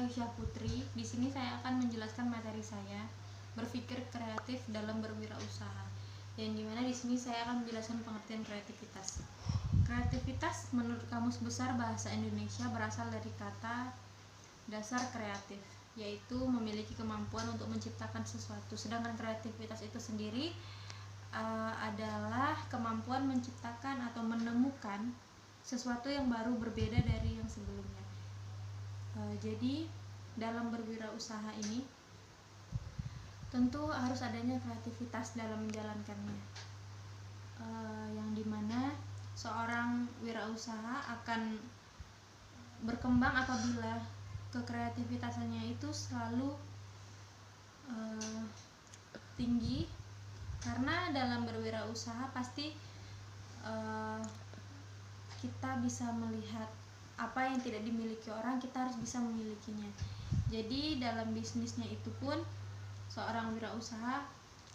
Aisyah Putri. Di sini saya akan menjelaskan materi saya, berpikir kreatif dalam berwirausaha. Yang dimana di sini saya akan menjelaskan pengertian kreativitas. Kreativitas menurut Kamus Besar Bahasa Indonesia berasal dari kata dasar kreatif, yaitu memiliki kemampuan untuk menciptakan sesuatu. Sedangkan kreativitas itu sendiri adalah kemampuan menciptakan atau menemukan sesuatu yang baru berbeda dari yang sebelumnya. Jadi dalam berwirausaha ini tentu harus adanya kreativitas dalam menjalankannya, yang dimana seorang wirausaha akan berkembang apabila kekreativitasannya itu selalu tinggi, karena dalam berwirausaha pasti kita bisa melihat apa yang tidak dimiliki orang, kita harus bisa memilikinya. Jadi dalam bisnisnya itu pun seorang wirausaha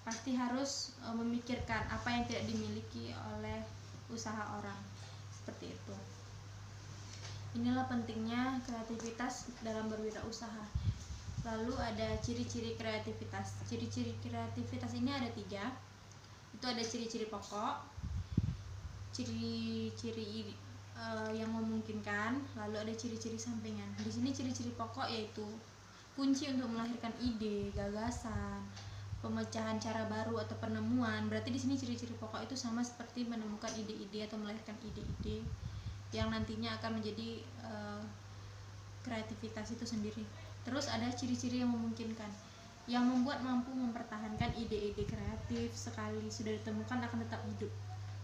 pasti harus memikirkan apa yang tidak dimiliki oleh usaha orang, seperti itu. Inilah pentingnya kreativitas dalam berwirausaha. Lalu ada ciri-ciri kreativitas. Ciri-ciri kreativitas ini ada 3. Itu ada ciri-ciri pokok, ciri-ciri yang memungkinkan, lalu ada ciri-ciri sampingan. Di sini ciri-ciri pokok yaitu kunci untuk melahirkan ide, gagasan, pemecahan cara baru atau penemuan. Berarti di sini ciri-ciri pokok itu sama seperti menemukan ide-ide atau melahirkan ide-ide yang nantinya akan menjadi kreativitas itu sendiri. Terus ada ciri-ciri yang memungkinkan, yang membuat mampu mempertahankan ide-ide kreatif sekali sudah ditemukan akan tetap hidup.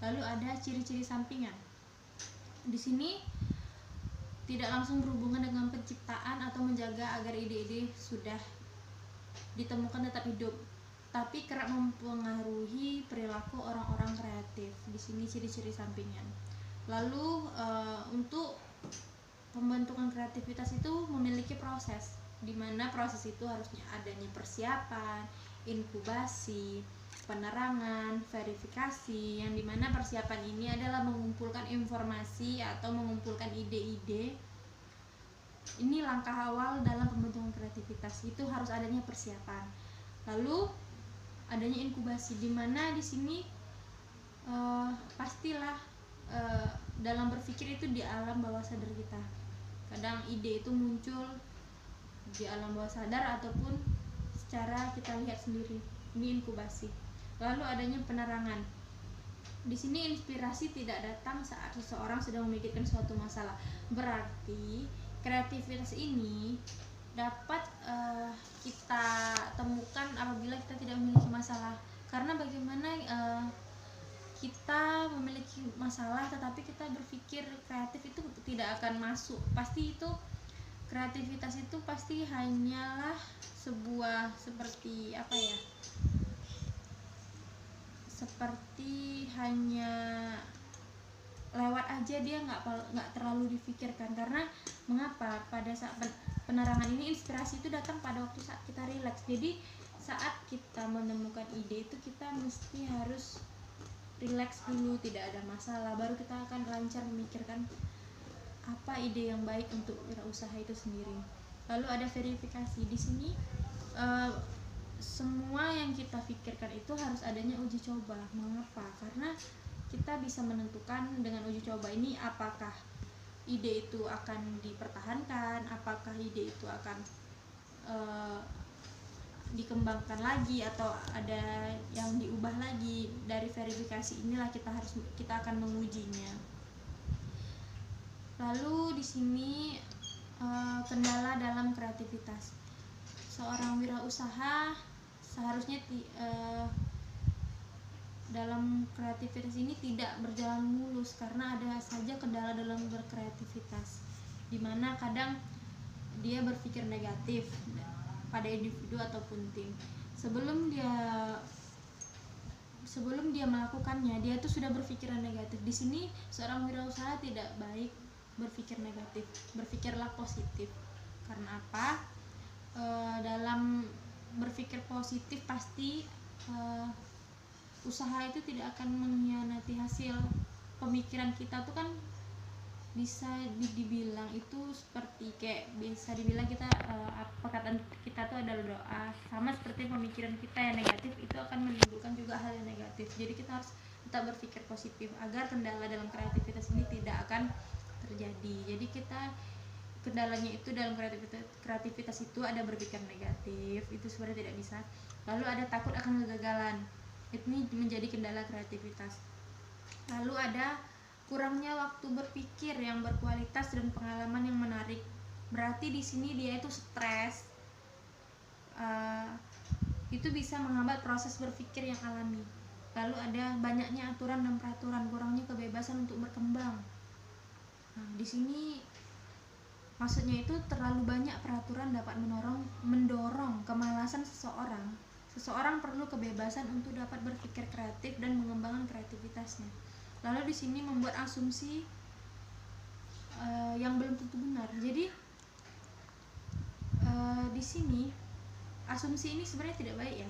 Lalu ada ciri-ciri sampingan. Di sini tidak langsung berhubungan dengan penciptaan atau menjaga agar ide-ide sudah ditemukan tetap hidup, tapi kerap mempengaruhi perilaku orang-orang kreatif. Di sini ciri-ciri sampingan. Lalu untuk pembentukan kreativitas itu memiliki proses, di mana proses itu harusnya adanya persiapan, inkubasi, penerangan, verifikasi, yang dimana persiapan ini adalah mengumpulkan informasi atau mengumpulkan ide-ide. Ini langkah awal dalam pembentukan kreativitas, itu harus adanya persiapan. Lalu adanya inkubasi, di mana di sini pastilah dalam berpikir itu di alam bawah sadar kita. Kadang ide itu muncul di alam bawah sadar ataupun secara kita lihat sendiri. Ini inkubasi. Lalu adanya penerangan. Di sini inspirasi tidak datang saat seseorang sedang memikirkan suatu masalah. Berarti kreativitas ini dapat kita temukan apabila kita tidak memiliki masalah. Karena bagaimana kita memiliki masalah tetapi kita berpikir kreatif, itu tidak akan masuk. Pasti itu kreativitas itu pasti hanyalah sebuah seperti apa ya? Seperti hanya lewat aja, dia nggak terlalu difikirkan. Karena mengapa? Pada saat penerangan ini inspirasi itu datang pada waktu saat kita rileks. Jadi saat kita menemukan ide itu kita mesti harus rileks dulu, tidak ada masalah, baru kita akan lancar memikirkan apa ide yang baik untuk wirausaha itu sendiri. Lalu ada verifikasi. Di sini semua yang kita pikirkan itu harus adanya uji coba. Mengapa? Karena kita bisa menentukan dengan uji coba ini apakah ide itu akan dipertahankan, apakah ide itu akan dikembangkan lagi atau ada yang diubah lagi. Dari verifikasi inilah kita akan mengujinya. Lalu di sini kendala dalam kreativitas. Seorang wirausaha seharusnya dalam kreativitas ini tidak berjalan mulus, karena ada saja kendala dalam berkreativitas, dimana kadang dia berpikir negatif pada individu ataupun tim. Sebelum dia melakukannya, dia tuh sudah berpikiran negatif. Di sini seorang wirausaha tidak baik berpikir negatif, berpikirlah positif. Karena apa? Dalam berpikir positif pasti usaha itu tidak akan mengkhianati hasil. Pemikiran kita tuh kan bisa dibilang itu seperti kayak bisa dibilang kita perkataan kita tuh adalah doa, sama seperti pemikiran kita yang negatif itu akan menimbulkan juga hal yang negatif. Jadi kita harus tetap berpikir positif agar kendala dalam kreativitas ini tidak akan terjadi. Jadi kita kendalanya itu dalam kreativitas itu ada berpikir negatif, itu sebenarnya tidak bisa. Lalu ada takut akan kegagalan, ini menjadi kendala kreativitas. Lalu ada kurangnya waktu berpikir yang berkualitas dan pengalaman yang menarik, berarti di sini dia itu stres. Itu bisa menghambat proses berpikir yang alami. Lalu ada banyaknya aturan dan peraturan, kurangnya kebebasan untuk berkembang. Nah, di sini maksudnya itu terlalu banyak peraturan dapat mendorong kemalasan seseorang. Seseorang perlu kebebasan untuk dapat berpikir kreatif dan mengembangkan kreativitasnya. Lalu di sini membuat asumsi yang belum tentu benar. Jadi di sini asumsi ini sebenarnya tidak baik ya.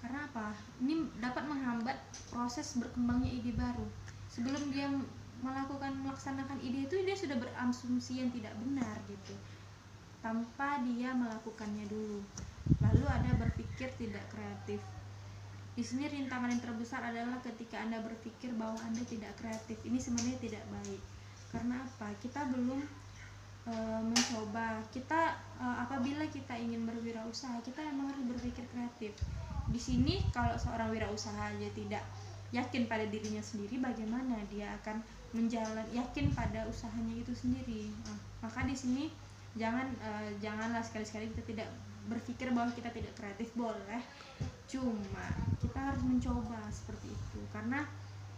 Karena apa? Ini dapat menghambat proses berkembangnya ide baru. Sebelum dia melaksanakan ide itu, dia sudah berasumsi yang tidak benar gitu, tanpa dia melakukannya dulu. Lalu ada berpikir tidak kreatif. Di sini rintangan yang terbesar adalah ketika Anda berpikir bahwa Anda tidak kreatif. Ini sebenarnya tidak baik. Karena apa? Kita belum mencoba. Apabila kita ingin berwirausaha, kita memang harus berpikir kreatif. Di sini kalau seorang wirausaha aja tidak yakin pada dirinya sendiri, bagaimana dia akan yakin pada usahanya itu sendiri. Maka di sini janganlah sekali-sekali kita tidak berpikir bahwa kita tidak kreatif. Boleh, cuma kita harus mencoba seperti itu, karena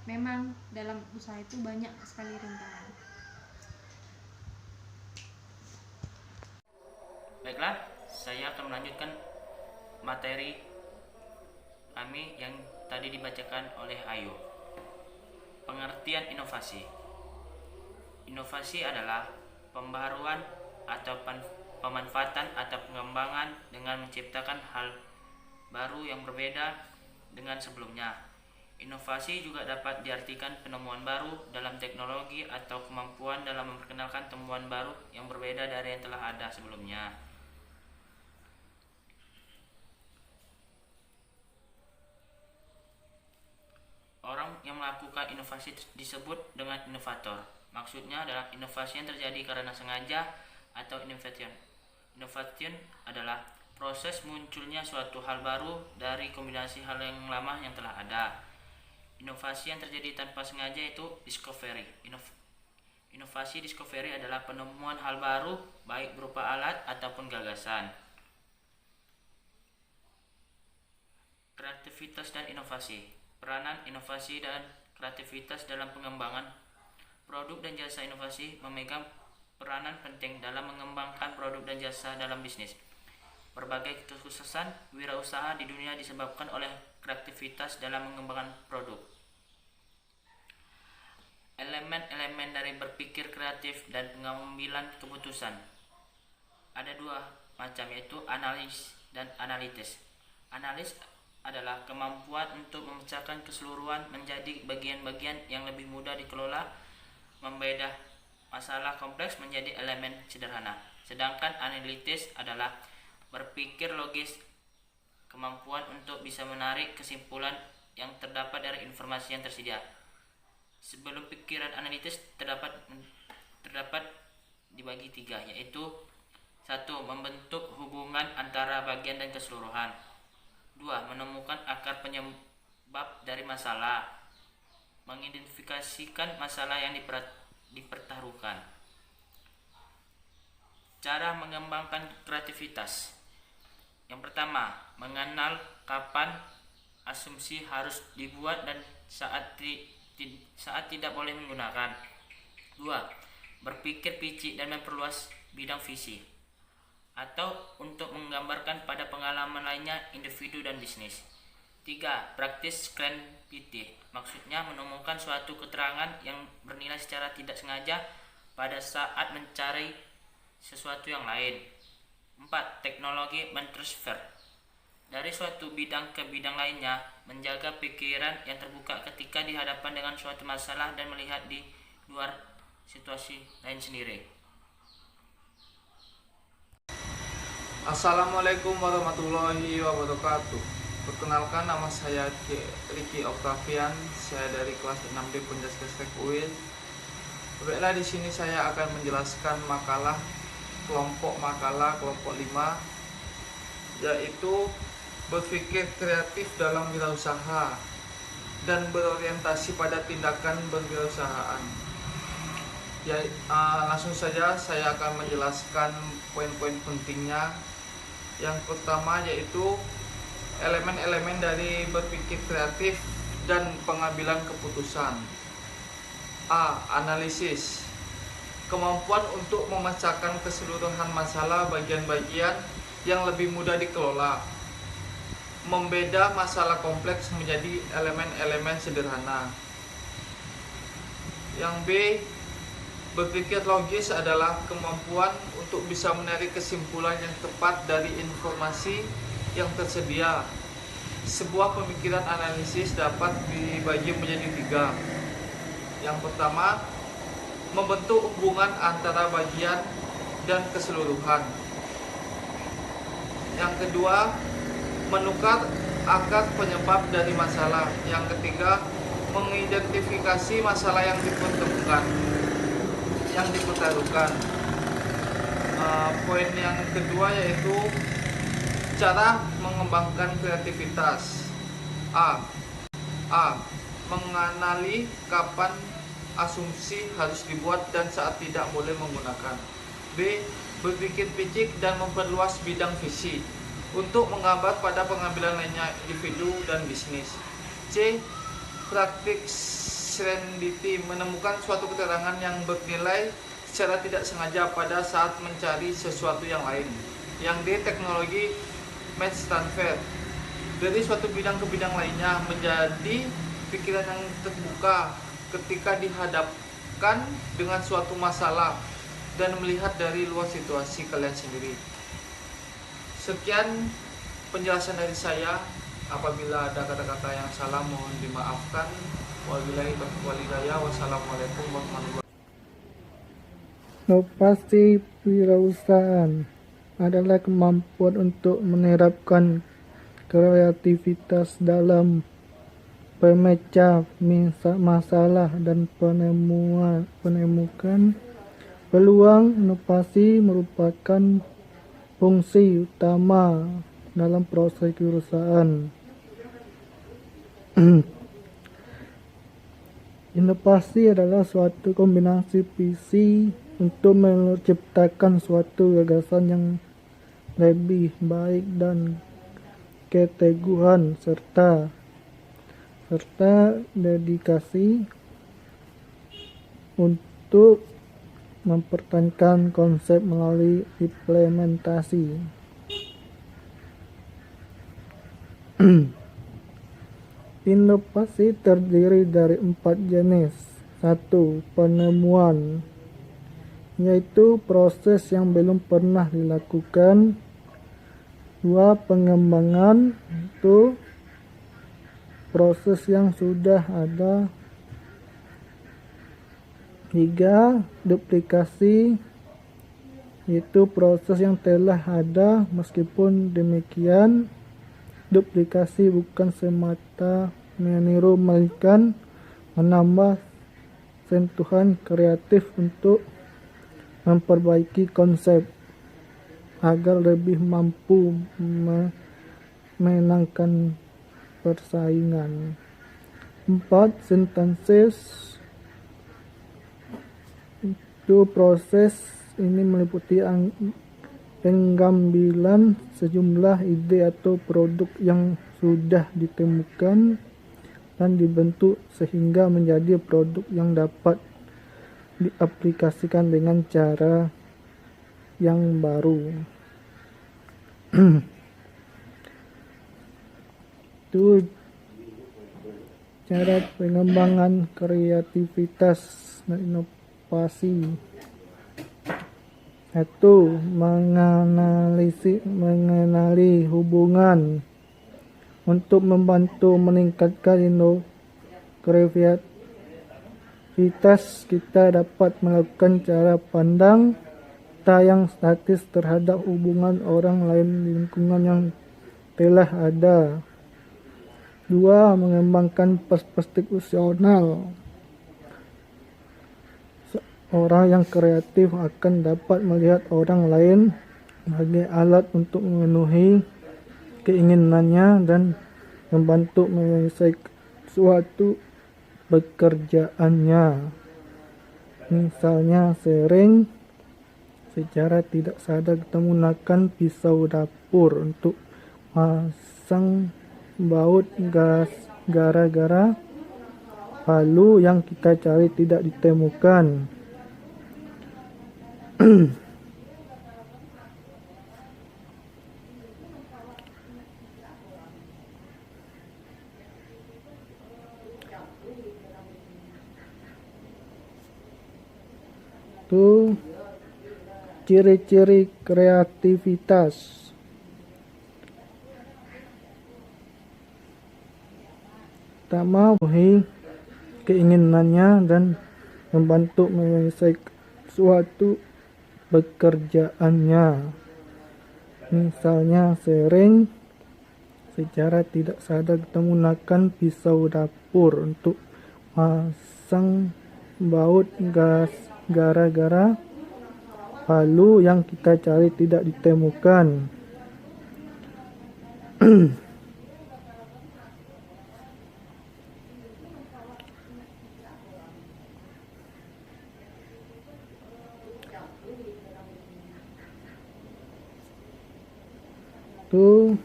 memang dalam usaha itu banyak sekali rintangan. Baiklah, saya akan melanjutkan materi kami yang tadi dibacakan oleh Ayu. Pengertian inovasi. Inovasi adalah pembaharuan atau pemanfaatan atau pengembangan dengan menciptakan hal baru yang berbeda dengan sebelumnya. Inovasi juga dapat diartikan penemuan baru dalam teknologi atau kemampuan dalam memperkenalkan temuan baru yang berbeda dari yang telah ada sebelumnya. Orang yang melakukan inovasi disebut dengan inovator. Maksudnya adalah inovasi yang terjadi karena sengaja atau innovation. Innovation adalah proses munculnya suatu hal baru dari kombinasi hal yang lama yang telah ada. Inovasi yang terjadi tanpa sengaja itu discovery. Inovasi discovery adalah penemuan hal baru baik berupa alat ataupun gagasan. Kreativitas dan inovasi. Peranan inovasi dan kreativitas dalam pengembangan produk dan jasa. Inovasi memegang peranan penting dalam mengembangkan produk dan jasa dalam bisnis. Berbagai kesuksesan wirausaha di dunia disebabkan oleh kreativitas dalam mengembangkan produk. Elemen-elemen dari berpikir kreatif dan pengambilan keputusan. Ada dua macam, yaitu analis dan analitis. Analis adalah kemampuan untuk memecahkan keseluruhan menjadi bagian-bagian yang lebih mudah dikelola, membedah masalah kompleks menjadi elemen sederhana. Sedangkan analitis adalah berpikir logis, kemampuan untuk bisa menarik kesimpulan yang terdapat dari informasi yang tersedia. Sebelum pikiran analitis terdapat dibagi tiga, yaitu 1. Membentuk hubungan antara bagian dan keseluruhan. 2. Menemukan akar penyebab dari masalah. Mengidentifikasikan masalah yang dipertaruhkan. Cara mengembangkan kreativitas. Yang pertama, mengenal kapan asumsi harus dibuat dan saat tidak boleh menggunakan. 2. Berpikir picik dan memperluas bidang visi, atau untuk menggambarkan pada pengalaman lainnya, individu dan bisnis. 3. Praktis serendipity, maksudnya menemukan suatu keterangan yang bernilai secara tidak sengaja pada saat mencari sesuatu yang lain. 4. Teknologi mentransfer, dari suatu bidang ke bidang lainnya, menjaga pikiran yang terbuka ketika dihadapkan dengan suatu masalah dan melihat di luar situasi lain sendiri. Assalamualaikum warahmatullahi wabarakatuh. Perkenalkan, nama saya Ricky Octavian. Saya dari kelas 6D Penjaskestek UIN. Baiklah, di sini saya akan menjelaskan kelompok 5, yaitu berpikir kreatif dalam wirausaha dan berorientasi pada tindakan berwirausahaan. Langsung saja saya akan menjelaskan poin-poin pentingnya. Yang pertama yaitu elemen-elemen dari berpikir kreatif dan pengambilan keputusan. A. Analisis. Kemampuan untuk memecahkan keseluruhan masalah bagian-bagian yang lebih mudah dikelola. Membeda masalah kompleks menjadi elemen-elemen sederhana. Yang B. Berpikir logis adalah kemampuan untuk bisa menarik kesimpulan yang tepat dari informasi yang tersedia. Sebuah pemikiran analisis dapat dibagi menjadi 3. Yang pertama, membentuk hubungan antara bagian dan keseluruhan. Yang kedua, menukar akar penyebab dari masalah. Yang ketiga, mengidentifikasi masalah yang dipertaruhkan. Poin yang kedua yaitu cara mengembangkan kreativitas. A. Mengenali kapan asumsi harus dibuat dan saat tidak boleh menggunakan. B. Berpikir picik dan memperluas bidang visi untuk menggambar pada pengambilan lainnya individu dan bisnis. C. Praktik serendipity, menemukan suatu keterangan yang bernilai secara tidak sengaja pada saat mencari sesuatu yang lain. Yang D. Teknologi match transfer, dari suatu bidang ke bidang lainnya, menjadi pikiran yang terbuka ketika dihadapkan dengan suatu masalah dan melihat dari luar situasi kalian sendiri. Sekian penjelasan dari saya. Apabila ada kata-kata yang salah mohon dimaafkan. Wabillahi taufiq wal hidayah. Wassalamualaikum warahmatullahi wabarakatuh. Inovasi wirausahaan adalah kemampuan untuk menerapkan kreativitas dalam pemecah masalah dan menemukan peluang. Inovasi merupakan fungsi utama dalam proses kewirausahaan. Inovasi adalah suatu kombinasi visi untuk menciptakan suatu gagasan yang lebih baik dan keteguhan serta dedikasi untuk mempertahankan konsep melalui implementasi. Inovasi terdiri dari 4 jenis. 1. Penemuan, yaitu proses yang belum pernah dilakukan. 2. Pengembangan, itu proses yang sudah ada. 3. Duplikasi, yaitu proses yang telah ada. Meskipun demikian, duplikasi bukan semata meniru, melainkan menambah sentuhan kreatif untuk memperbaiki konsep agar lebih mampu memenangkan persaingan. 4. Sintesis, itu proses ini meliputi pengambilan sejumlah ide atau produk yang sudah ditemukan dan dibentuk sehingga menjadi produk yang dapat diaplikasikan dengan cara yang baru. Itu cara pengembangan kreativitas dan inovasi. 1. Mengenali hubungan untuk membantu meningkatkan kreativitas. kreativitas kita dapat melakukan cara pandang kita yang statis terhadap hubungan orang lain di lingkungan yang telah ada. 2. Mengembangkan perspektif rasional. Orang yang kreatif akan dapat melihat orang lain sebagai alat untuk memenuhi keinginannya dan membantu menyelesaikan suatu pekerjaannya. Misalnya sering secara tidak sadar kita menggunakan pisau dapur untuk masang baut gas gara-gara palu yang kita cari tidak ditemukan. Itu ciri-ciri kreativitas. Pertama, memenuhi keinginannya dan membantu menyelesaikan suatu pekerjaannya. Misalnya sering secara tidak sadar kita menggunakan pisau dapur untuk masang baut gas gara-gara palu yang kita cari tidak ditemukan. Itu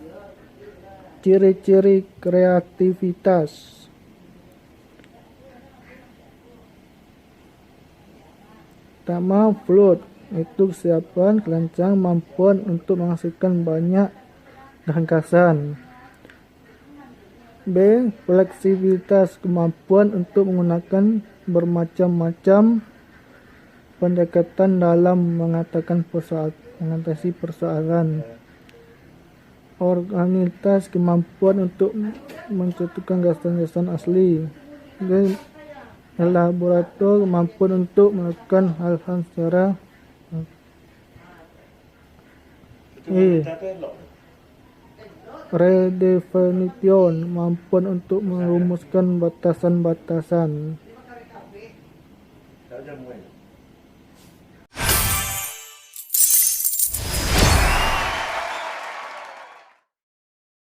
ciri-ciri kreativitas. Pertama, float, itu kesiapan, kelancaran, kemampuan untuk menghasilkan banyak gagasan. B. Fleksibilitas, kemampuan untuk menggunakan bermacam-macam pendekatan dalam mengatasi persoalan. Originalitas, kemampuan untuk mencetuskan gagasan-gagasan asli. D. Elaborator, kemampuan untuk melakukan hal-hal secara redefinition, kemampuan untuk merumuskan batasan-batasan.